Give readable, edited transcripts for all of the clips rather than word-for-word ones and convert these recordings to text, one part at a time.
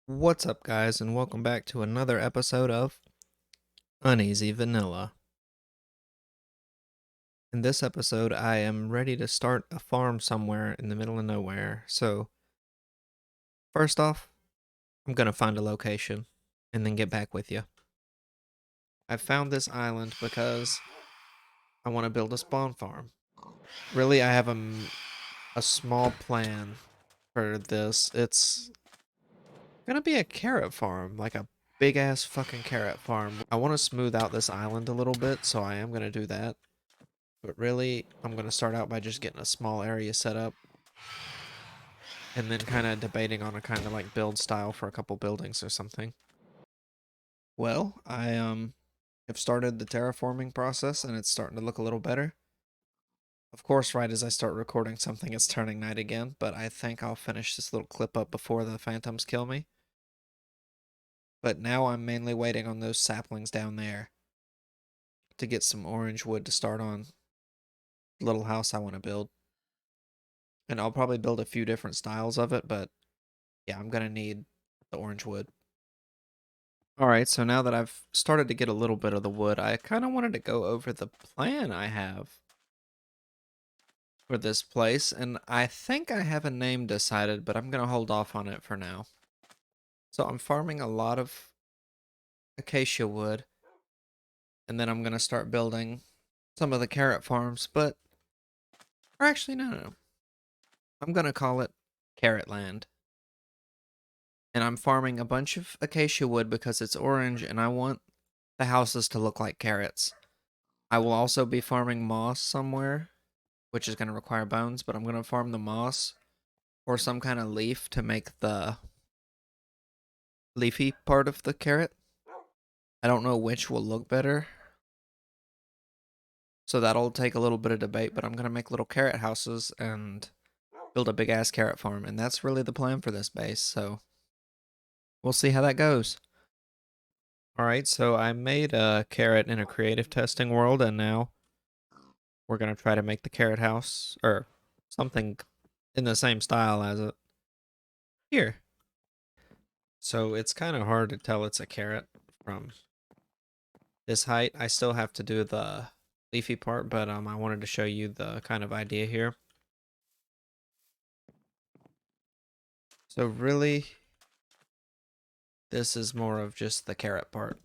What's up, guys, and welcome back to another episode of Uneasy Vanilla. In this episode, I am ready to start a farm somewhere in the middle of nowhere. So, first off, I'm gonna find a location and then get back with you. I found this island because I want to build a spawn farm. Really, I have a small plan for this. It's gonna be a carrot farm, like a big ass fucking carrot farm. I want to smooth out this island a little bit, so I am gonna do that. But really, I'm going to start out by just getting a small area set up and then kind of debating on a kind of like build style for a couple buildings or something. Well, I have started the terraforming process and it's starting to look a little better. Of course, right as I start recording something, it's turning night again, but I think I'll finish this little clip up before the phantoms kill me. But now I'm mainly waiting on those saplings down there to get some orange wood to start on the little house I want to build. And I'll probably build a few different styles of it, but yeah, I'm gonna need the orange wood. Alright, so now that I've started to get a little bit of the wood, I kind of wanted to go over the plan I have for this place, and I think I have a name decided, but I'm gonna hold off on it for now. So I'm farming a lot of acacia wood, and then I'm gonna start building some of the carrot farms, or actually, no. I'm gonna call it Carrot Land. And I'm farming a bunch of acacia wood because it's orange, and I want the houses to look like carrots. I will also be farming moss somewhere, which is going to require bones, but I'm going to farm the moss or some kind of leaf to make the leafy part of the carrot. I don't know which will look better, so that'll take a little bit of debate, but I'm going to make little carrot houses and build a big ass carrot farm, and that's really the plan for this base, so we'll see how that goes. Alright, so I made a carrot in a creative testing world, and now we're going to try to make the carrot house, or something in the same style as it. Here. So it's kind of hard to tell it's a carrot from this height. I still have to do the leafy part, but I wanted to show you the kind of idea here. So really, this is more of just the carrot part.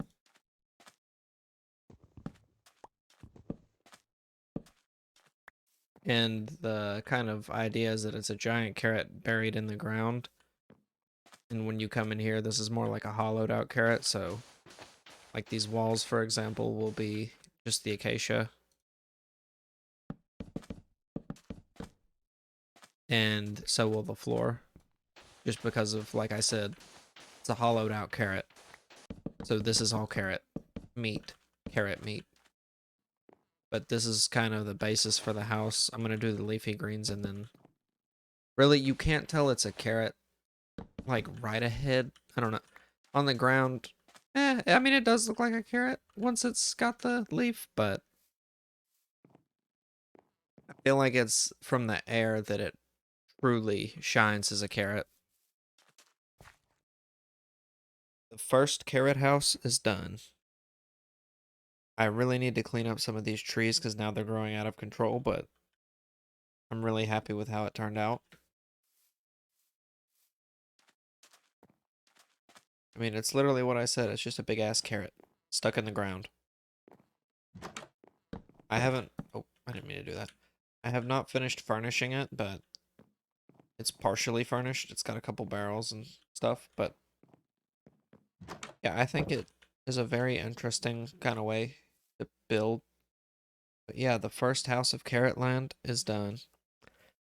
And the kind of idea is that it's a giant carrot buried in the ground. And when you come in here, this is more like a hollowed out carrot. So like these walls, for example, will be just the acacia. And so will the floor. Just because of, like I said, it's a hollowed out carrot. So this is all carrot meat. But this is kind of the basis for the house. I'm going to do the leafy greens and then... Really, you can't tell it's a carrot, like, right ahead. I don't know. On the ground, I mean, it does look like a carrot once it's got the leaf, but... I feel like it's from the air that it truly shines as a carrot. The first carrot house is done. I really need to clean up some of these trees because now they're growing out of control, but I'm really happy with how it turned out. I mean, it's literally what I said. It's just a big ass carrot stuck in the ground. I haven't... Oh, I didn't mean to do that. I have not finished furnishing it, but it's partially furnished. It's got a couple barrels and stuff, but yeah, I think it is a very interesting kind of way to build. But yeah, the first house of Carrot Land is done.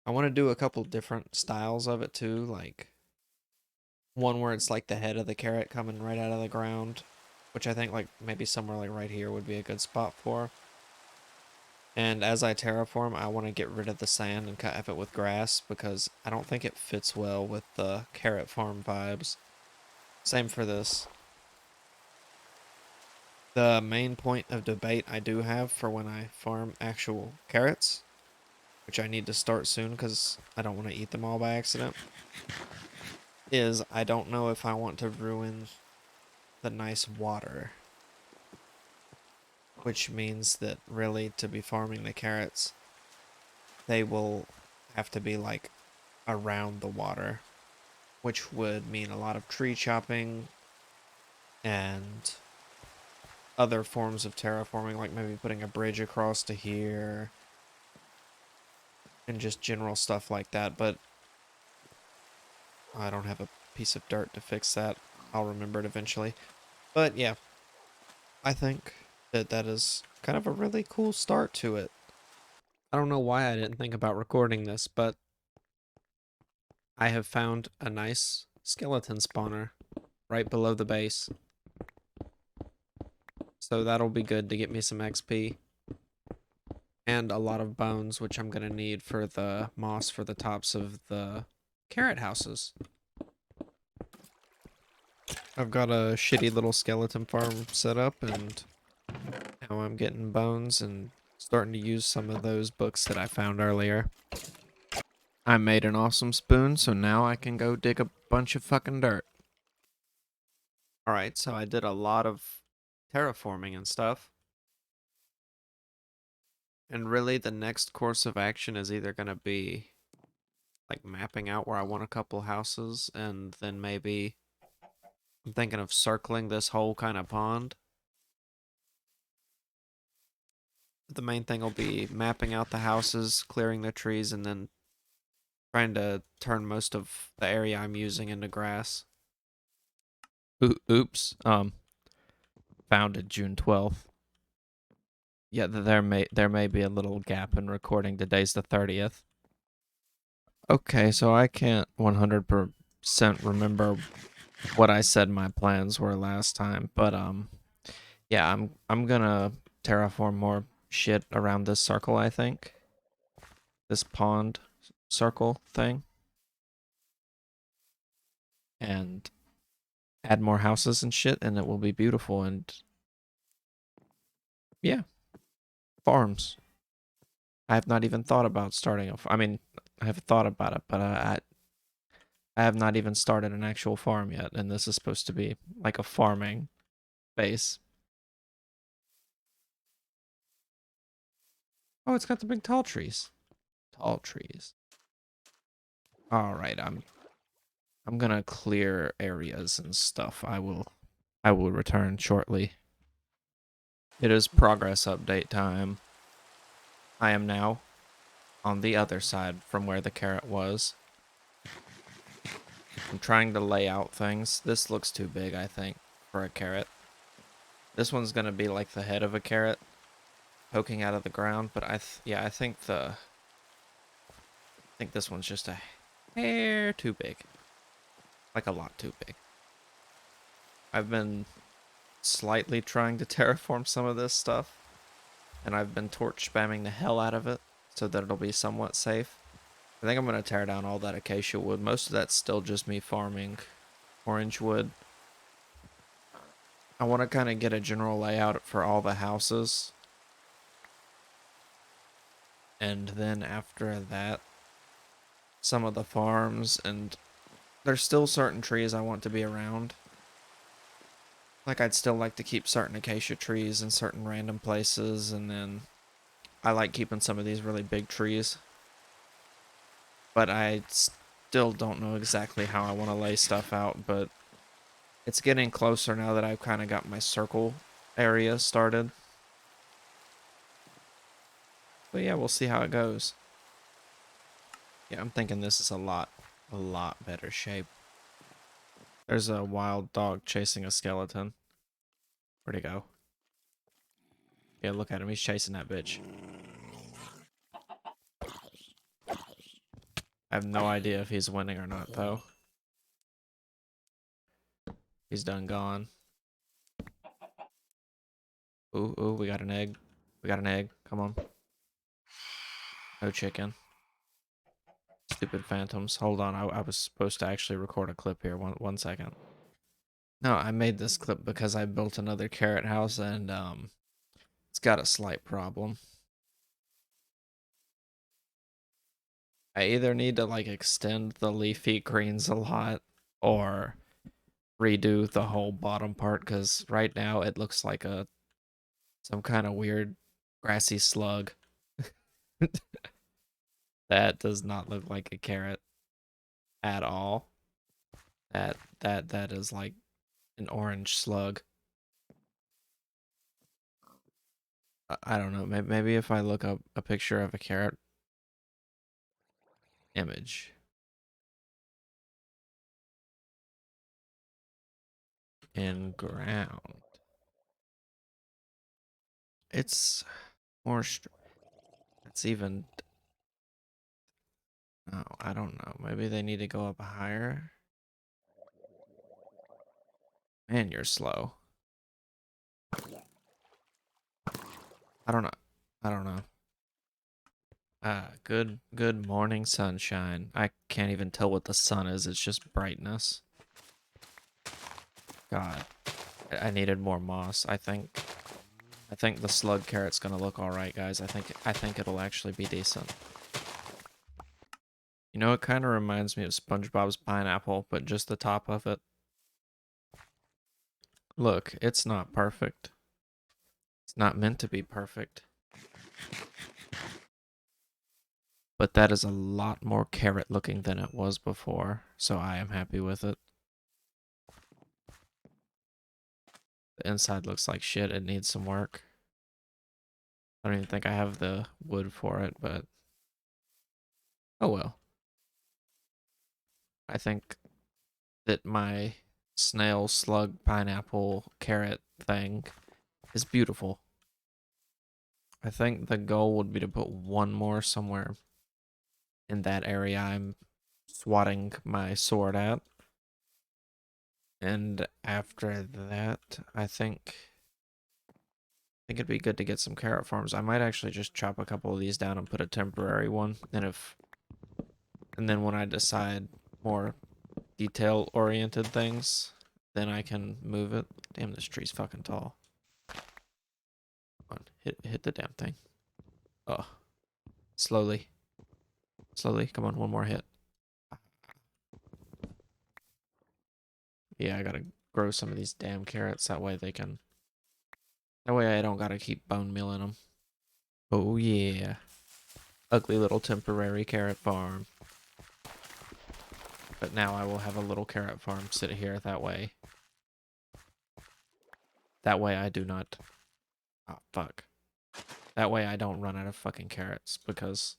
I want to do a couple different styles of it too, like one where it's like the head of the carrot coming right out of the ground, which I think like maybe somewhere like right here would be a good spot for. And as I terraform, I want to get rid of the sand and cut it with grass because I don't think it fits well with the carrot farm vibes. Same for this. The main point of debate I do have for when I farm actual carrots, which I need to start soon because I don't want to eat them all by accident, is I don't know if I want to ruin the nice water, which means that really to be farming the carrots, they will have to be like around the water, which would mean a lot of tree chopping and other forms of terraforming, like maybe putting a bridge across to here and just general stuff like that. But I don't have a piece of dirt to fix that. I'll remember it eventually. But yeah, I think that that is kind of a really cool start to it. I don't know why I didn't think about recording this, but I have found a nice skeleton spawner right below the base. So that'll be good to get me some XP. And a lot of bones, which I'm going to need for the moss for the tops of the carrot houses. I've got a shitty little skeleton farm set up, and now I'm getting bones and starting to use some of those books that I found earlier. I made an awesome spoon, so now I can go dig a bunch of fucking dirt. Alright, so I did a lot of terraforming and stuff. And really, the next course of action is either going to be like mapping out where I want a couple houses, and then maybe I'm thinking of circling this whole kind of pond. The main thing will be mapping out the houses, clearing the trees, and then trying to turn most of the area I'm using into grass. Oops. Founded June 12th. Yeah, there may be a little gap in recording. Today's the 30th. Okay, so I can't 100% remember what I said my plans were last time, but yeah, I'm gonna terraform more shit around this circle, I think. This pond circle thing, and add more houses and shit, and it will be beautiful. And yeah, farms. I have not even thought about starting I mean, I have thought about it, but I have not even started an actual farm yet, and this is supposed to be like a farming base. Oh, it's got the big tall trees. Tall trees. All right, I'm gonna clear areas and stuff. I will return shortly. It is progress update time. I am now on the other side from where the carrot was. I'm trying to lay out things. This looks too big, I think, for a carrot. This one's gonna be like the head of a carrot poking out of the ground, but I think this one's just a hair too big. Like a lot too big. I've been slightly trying to terraform some of this stuff, and I've been torch spamming the hell out of it so that it'll be somewhat safe. I think I'm going to tear down all that acacia wood. Most of that's still just me farming orange wood. I want to kind of get a general layout for all the houses. And then after that, some of the farms. And there's still certain trees I want to be around. Like, I'd still like to keep certain acacia trees in certain random places. And then I like keeping some of these really big trees. But I still don't know exactly how I want to lay stuff out. But it's getting closer now that I've kind of got my circle area started. But yeah, we'll see how it goes. Yeah, I'm thinking this is a lot better shape. There's a wild dog chasing a skeleton. Where'd he go? Yeah, look at him. He's chasing that bitch. I have no idea if he's winning or not, though. He's done gone. Ooh, ooh, we got an egg. We got an egg. Come on. No chicken. Stupid phantoms. Hold on, I was supposed to actually record a clip here. One second. No, I made this clip because I built another carrot house and it's got a slight problem. I either need to like extend the leafy greens a lot or redo the whole bottom part, because right now it looks like some kind of weird grassy slug. That does not look like a carrot at all. That is like an orange slug. I don't know. Maybe if I look up a picture of a carrot image in ground, it's more. It's even. No, I don't know. Maybe they need to go up higher. Man, you're slow. I don't know. I don't know. Good morning sunshine. I can't even tell what the sun is. It's just brightness. God, I needed more moss. I think the slug carrot's gonna look all right, guys. I think it'll actually be decent. You know, it kind of reminds me of SpongeBob's pineapple, but just the top of it. Look, it's not perfect. It's not meant to be perfect. But that is a lot more carrot looking than it was before, so I am happy with it. The inside looks like shit. It needs some work. I don't even think I have the wood for it, but oh well. I think that my snail, slug, pineapple, carrot thing is beautiful. I think the goal would be to put one more somewhere in that area I'm swatting my sword at. And after that, I think it'd be good to get some carrot farms. I might actually just chop a couple of these down and put a temporary one. And then when I decide more detail oriented things, then I can move it. Damn, this tree's fucking tall. Come on, hit the damn thing. Oh, slowly. Slowly. Come on, one more hit. Yeah, I gotta grow some of these damn carrots. That way that way I don't gotta keep bone mealing them. Oh yeah. Ugly little temporary carrot farm. But now I will have a little carrot farm sit here that way. That way I do not... Oh, fuck. That way I don't run out of fucking carrots, because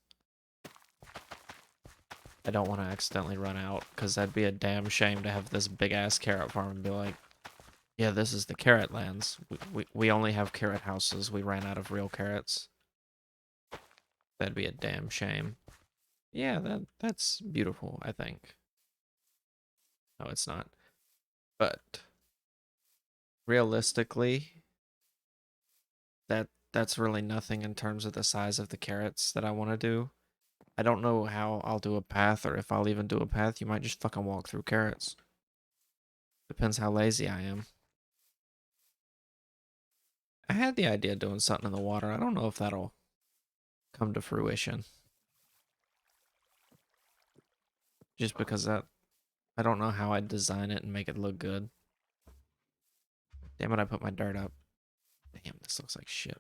I don't want to accidentally run out, because that'd be a damn shame to have this big-ass carrot farm and be like, yeah, this is the carrot lands. We only have carrot houses. We ran out of real carrots. That'd be a damn shame. Yeah, that's beautiful, I think. No, it's not. But realistically, that's really nothing in terms of the size of the carrots that I want to do. I don't know how I'll do a path, or if I'll even do a path. You might just fucking walk through carrots. Depends how lazy I am. I had the idea of doing something in the water. I don't know if that'll come to fruition. Just because I don't know how I'd design it and make it look good. Damn it, I put my dirt up. Damn, this looks like shit.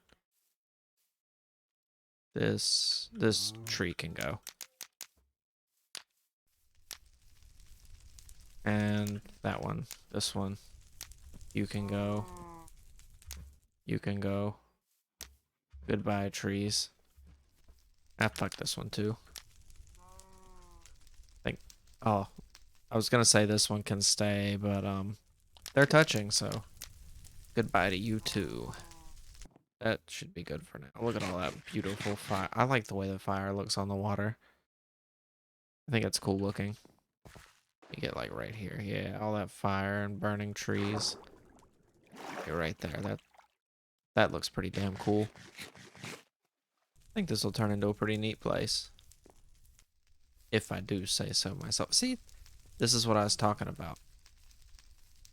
This tree can go. And that one. This one. You can go. You can go. Goodbye, trees. Ah, fuck this one too. Think. Oh, I was gonna say this one can stay, but they're touching, so goodbye to you too. That should be good for now. Look at all that beautiful fire. I like the way the fire looks on the water. I think it's cool looking. You get like right here. Yeah, all that fire and burning trees. You're right there. That looks pretty damn cool. I think this will turn into a pretty neat place. If I do say so myself. See, this is what I was talking about.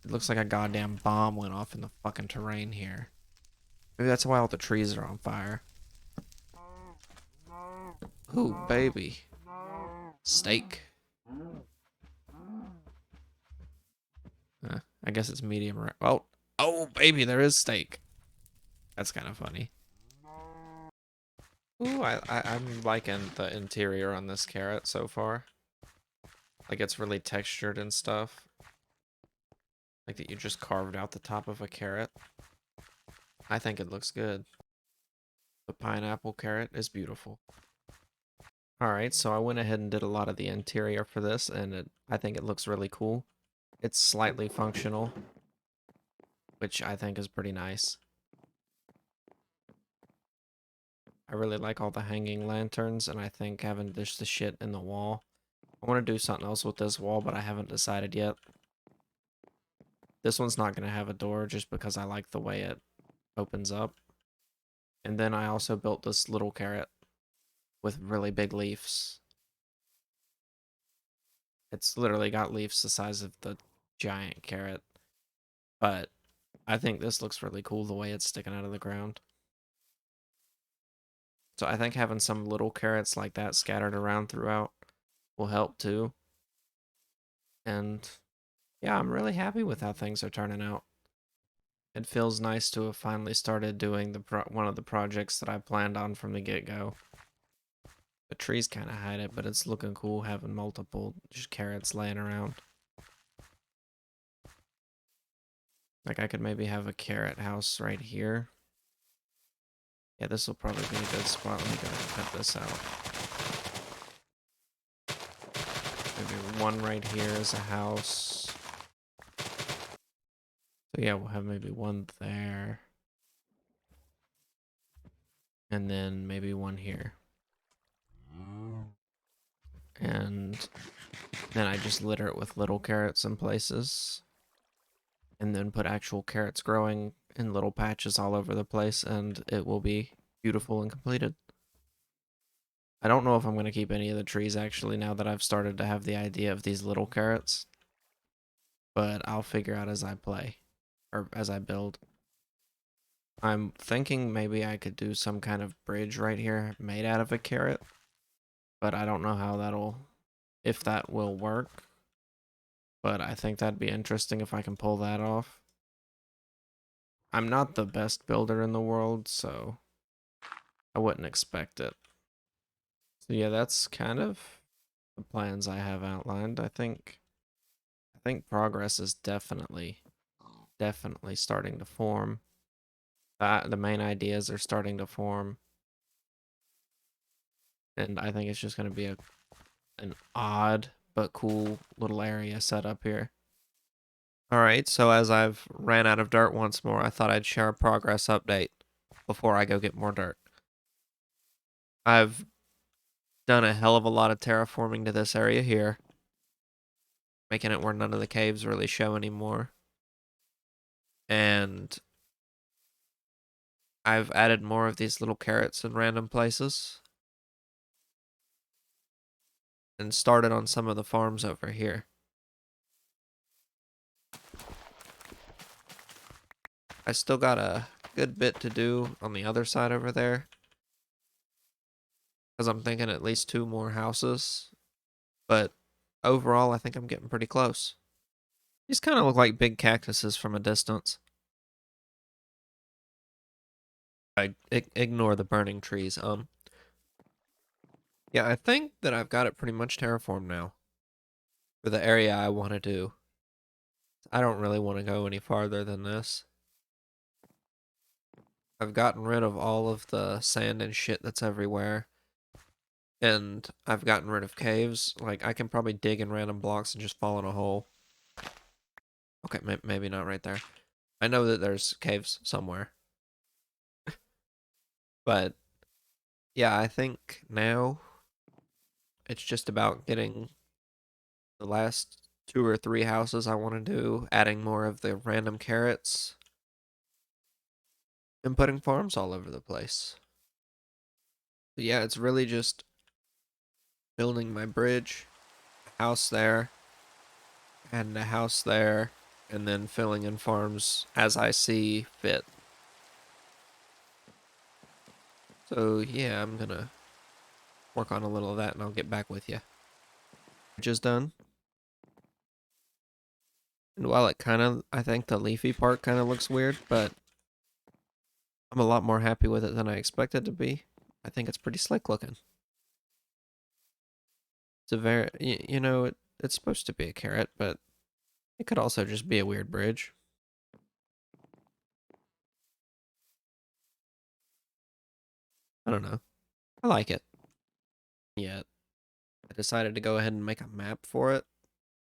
It looks like a goddamn bomb went off in the fucking terrain here. Maybe that's why all the trees are on fire. Ooh, baby. Steak. I guess it's medium rare. Oh, baby, there is steak. That's kind of funny. Ooh, I'm liking the interior on this carrot so far. Like, it's really textured and stuff. Like that you just carved out the top of a carrot. I think it looks good. The pineapple carrot is beautiful. Alright, so I went ahead and did a lot of the interior for this, and I think it looks really cool. It's slightly functional, which I think is pretty nice. I really like all the hanging lanterns, and I think having this the shit in the wall. I want to do something else with this wall, but I haven't decided yet. This one's not going to have a door just because I like the way it opens up. And then I also built this little carrot with really big leaves. It's literally got leaves the size of the giant carrot. But I think this looks really cool the way it's sticking out of the ground. So I think having some little carrots like that scattered around throughout will help too. And yeah, I'm really happy with how things are turning out. It feels nice to have finally started doing one of the projects that I planned on from the get-go. The trees kind of hide it, but it's looking cool having multiple just carrots laying around. Like I could maybe have a carrot house right here. Yeah, this will probably be a good spot. Let me go ahead and cut this out. Maybe one right here is a house. So yeah, we'll have maybe one there. And then maybe one here. And then I just litter it with little carrots in places. And then put actual carrots growing in little patches all over the place, and it will be beautiful and completed. I don't know if I'm going to keep any of the trees actually now that I've started to have the idea of these little carrots. But I'll figure out as I play. Or as I build. I'm thinking maybe I could do some kind of bridge right here made out of a carrot. But I don't know if that will work. But I think that'd be interesting if I can pull that off. I'm not the best builder in the world, so I wouldn't expect it. So yeah, that's kind of the plans I have outlined. I think progress is definitely starting to form. The main ideas are starting to form. And I think it's just going to be an odd but cool little area set up here. Alright, so as I've ran out of dirt once more, I thought I'd share a progress update before I go get more dirt. I've done a hell of a lot of terraforming to this area here, making it where none of the caves really show anymore. And I've added more of these little carrots in random places. And started on some of the farms over here. I still got a good bit to do on the other side over there. Because I'm thinking at least 2 more houses. But overall, I think I'm getting pretty close. These kind of look like big cactuses from a distance. I ignore the burning trees. Yeah, I think that I've got it pretty much terraformed now. For the area I want to do. I don't really want to go any farther than this. I've gotten rid of all of the sand and shit that's everywhere. And I've gotten rid of caves. Like, I can probably dig in random blocks and just fall in a hole. Okay, maybe not right there. I know that there's caves somewhere. But, yeah, I think now it's just about getting the last 2 or 3 houses I want to do, adding more of the random carrots, and putting farms all over the place. But yeah, it's really just building my bridge, a house there, and a house there, and then filling in farms as I see fit. So yeah, I'm gonna work on a little of that and I'll get back with you. Just done. And while I think the leafy part kind of looks weird, but I'm a lot more happy with it than I expected to be. I think it's pretty slick looking. It's a very, it's supposed to be a carrot, but it could also just be a weird bridge. I don't know. I like it. Yeah, I decided to go ahead and make a map for it,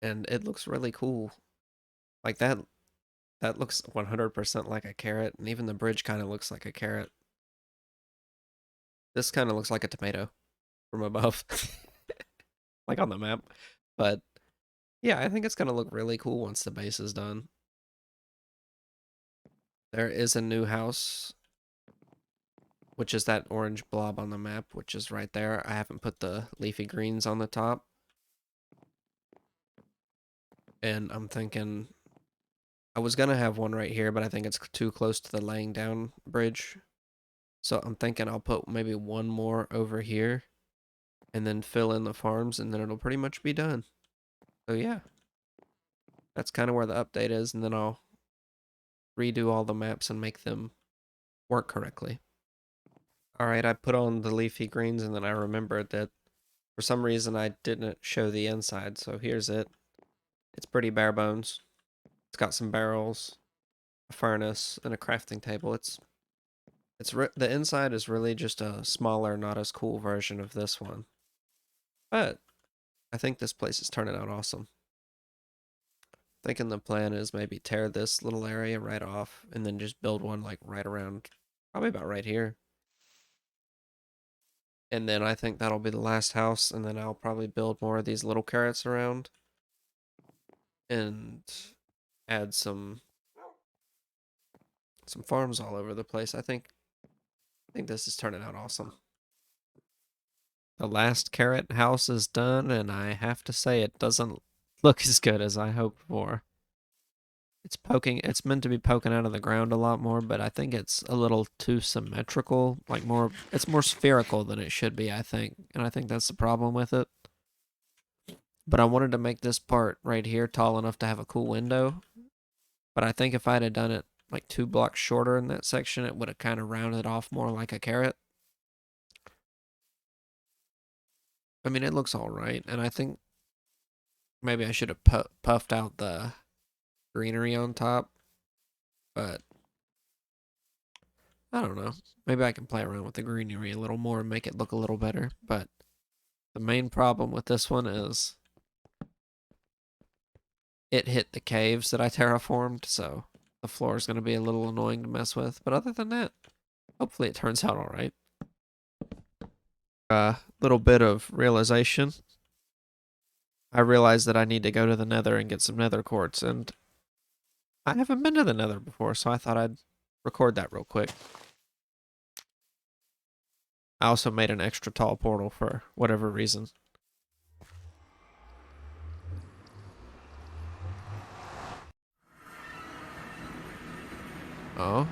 and it looks really cool. Like that looks 100% like a carrot, and even the bridge kind of looks like a carrot. This kind of looks like a tomato from above, like on the map. But yeah, I think it's gonna look really cool once the base is done. There is a new house, which is that orange blob on the map, which is right there. I haven't put the leafy greens on the top. And I'm thinking I was gonna have one right here, but I think it's too close to the laying down bridge. So I'm thinking I'll put maybe one more over here and then fill in the farms, and then it'll pretty much be done. So yeah, that's kind of where the update is, and then I'll redo all the maps and make them work correctly. Alright, I put on the leafy greens, and then I remembered that for some reason I didn't show the inside, so here's it. It's pretty bare bones. It's got some barrels, a furnace, and a crafting table. The inside is really just a smaller, not as cool version of this one. But I think this place is turning out awesome. Thinking the plan is maybe tear this little area right off and then just build one like right around, probably about right here. And then I think that'll be the last house, and then I'll probably build more of these little carrots around and add some farms all over the place. I think this is turning out awesome. The last carrot house is done, and I have to say it doesn't look as good as I hoped for. It's meant to be poking out of the ground a lot more, but I think it's a little too symmetrical, it's more spherical than it should be, I think. And I think that's the problem with it. But I wanted to make this part right here tall enough to have a cool window. But I think if I'd have done it like 2 blocks shorter in that section, it would have kind of rounded off more like a carrot. I mean, it looks all right, and I think maybe I should have puffed out the greenery on top, but I don't know. Maybe I can play around with the greenery a little more and make it look a little better. But the main problem with this one is it hit the caves that I terraformed, so the floor is going to be a little annoying to mess with. But other than that, hopefully it turns out all right. A little bit of realization. I realized that I need to go to the nether and get some nether quartz, and I haven't been to the nether before, so I thought I'd record that real quick. I also made an extra tall portal for whatever reason. Oh.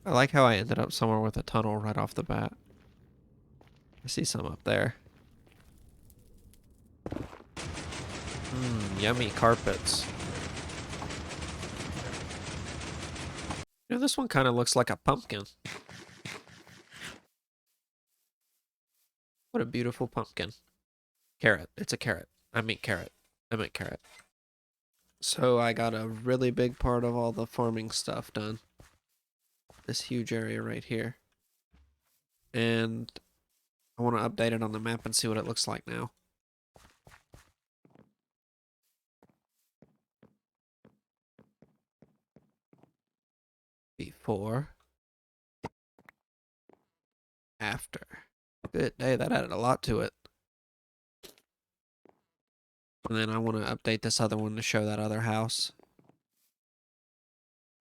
I like how I ended up somewhere with a tunnel right off the bat. I see some up there. Yummy carpets. This one kind of looks like a pumpkin. What a beautiful pumpkin. Carrot. It's a carrot. I mean carrot. I meant carrot. So I got a really big part of all the farming stuff done. This huge area right here. And I want to update it on the map and see what it looks like now. Before. After. Good day. That added a lot to it. And then I want to update this other one to show that other house.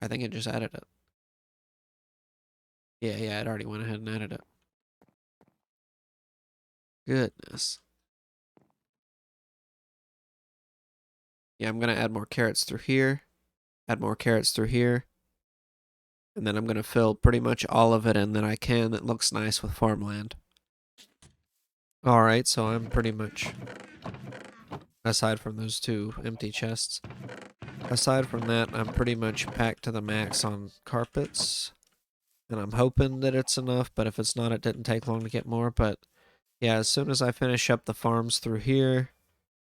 I think it just added it. Yeah, it already went ahead and added it. Goodness. Yeah, I'm going to add more carrots through here. Add more carrots through here. And then I'm going to fill pretty much all of it in that I can that looks nice with farmland. Alright, so I'm pretty much, aside from those 2 empty chests, aside from that, I'm pretty much packed to the max on carpets. And I'm hoping that it's enough, but if it's not, it didn't take long to get more. But yeah, as soon as I finish up the farms through here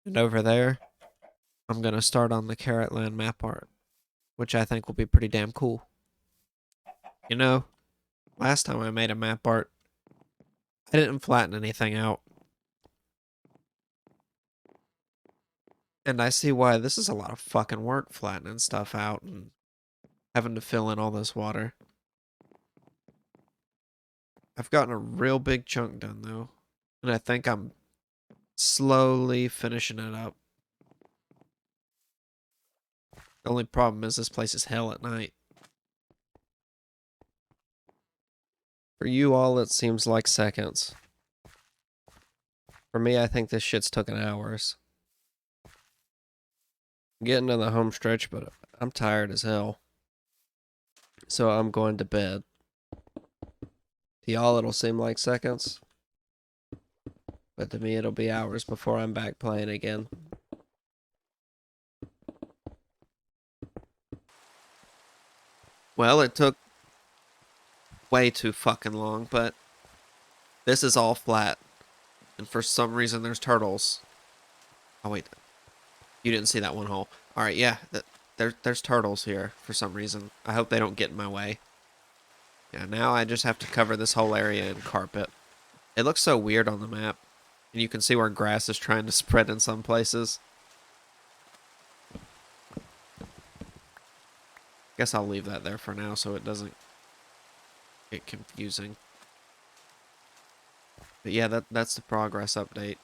and over there, I'm going to start on the Carrot Land map art, which I think will be pretty damn cool. You know, last time I made a map art, I didn't flatten anything out. And I see why this is a lot of fucking work, flattening stuff out and having to fill in all this water. I've gotten a real big chunk done, though. And I think I'm slowly finishing it up. The only problem is this place is hell at night. For you all, it seems like seconds. For me, I think this shit's taken hours. I'm getting to the home stretch, but I'm tired as hell. So I'm going to bed. To y'all, it'll seem like seconds. But to me, it'll be hours before I'm back playing again. Well, it took way too fucking long, but this is all flat. And for some reason, there's turtles. Oh, wait. You didn't see that one hole. Alright, yeah. There's turtles here for some reason. I hope they don't get in my way. Yeah, now I just have to cover this whole area in carpet. It looks so weird on the map. And you can see where grass is trying to spread in some places. Guess I'll leave that there for now so it doesn't get confusing. But yeah, that's the progress update.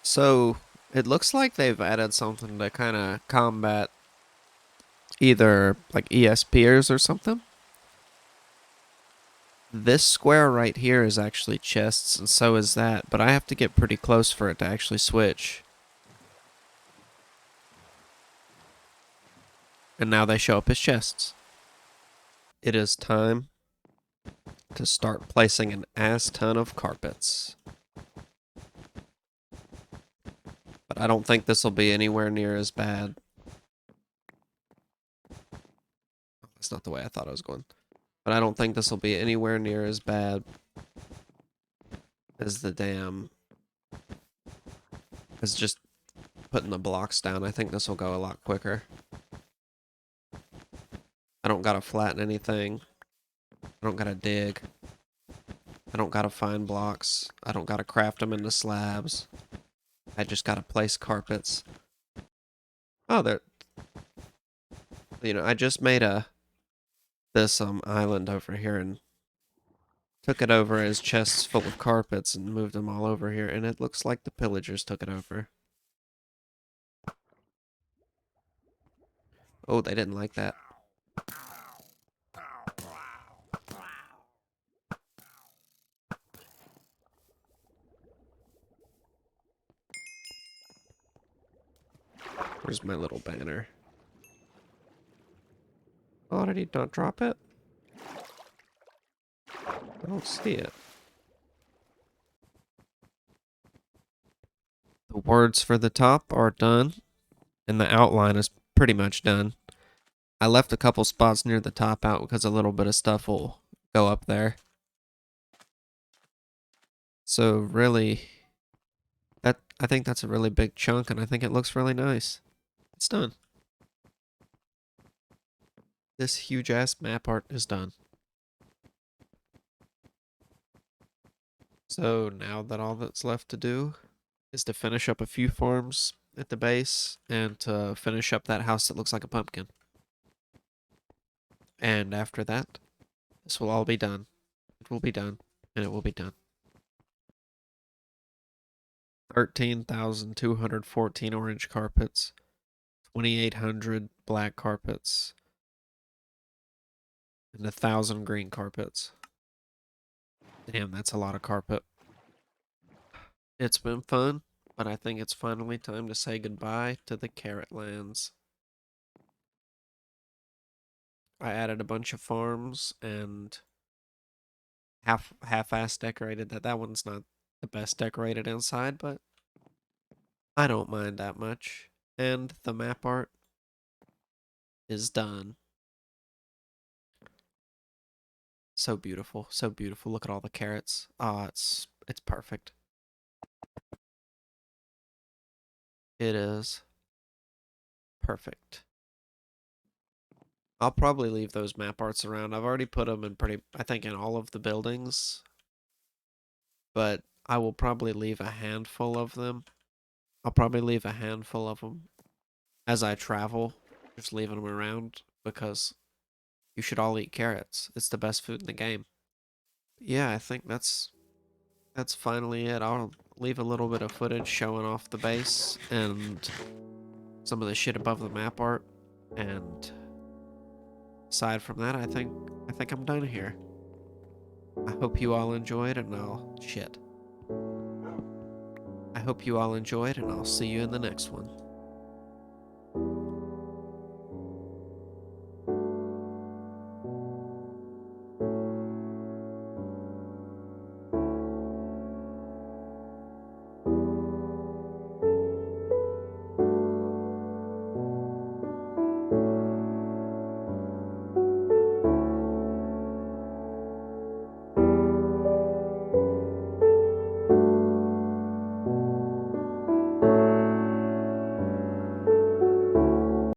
So, it looks like they've added something to kind of combat either like ESPers or something. This square right here is actually chests, and so is that, but I have to get pretty close for it to actually switch. And now they show up as chests. It is time to start placing an ass ton of carpets. But I don't think this will be anywhere near as bad. That's not the way I thought I was going. But I don't think this will be anywhere near as bad as the damn... as just putting the blocks down. I think this will go a lot quicker. I don't gotta flatten anything. I don't gotta dig. I don't gotta find blocks. I don't gotta craft them into slabs. I just gotta place carpets. Oh, there... You know, I just made this island over here and took it over as chests full of carpets and moved them all over here, and it looks like the pillagers took it over. Oh, they didn't like that. Where's my little banner? Oh, did he not drop it? I don't see it. The words for the top are done, and the outline is pretty much done. I left a couple spots near the top out because a little bit of stuff will go up there. So really, I think that's a really big chunk, and I think it looks really nice. It's done. This huge ass map art is done. So now that all that's left to do is to finish up a few farms at the base and to finish up that house that looks like a pumpkin. And after that, this will all be done. It will be done, and it will be done. 13,214 orange carpets, 2,800 black carpets, and 1,000 green carpets. Damn, that's a lot of carpet. It's been fun, but I think it's finally time to say goodbye to the Carrot Lands. I added a bunch of farms and half-ass decorated that. That one's not the best decorated inside, but I don't mind that much. And the map art is done. So beautiful, so beautiful. Look at all the carrots. Ah, it's perfect. It is perfect. I'll probably leave those map arts around. I've already put them in I think in all of the buildings, but I will probably leave a handful of them. I'll probably leave a handful of them as I travel, just leaving them around because you should all eat carrots. It's the best food in the game. Yeah, I think that's finally it. I'll leave a little bit of footage showing off the base and some of the shit above the map art, and aside from that, I think I'm done here. I hope you all enjoyed, and I hope you all enjoyed, and I'll see you in the next one.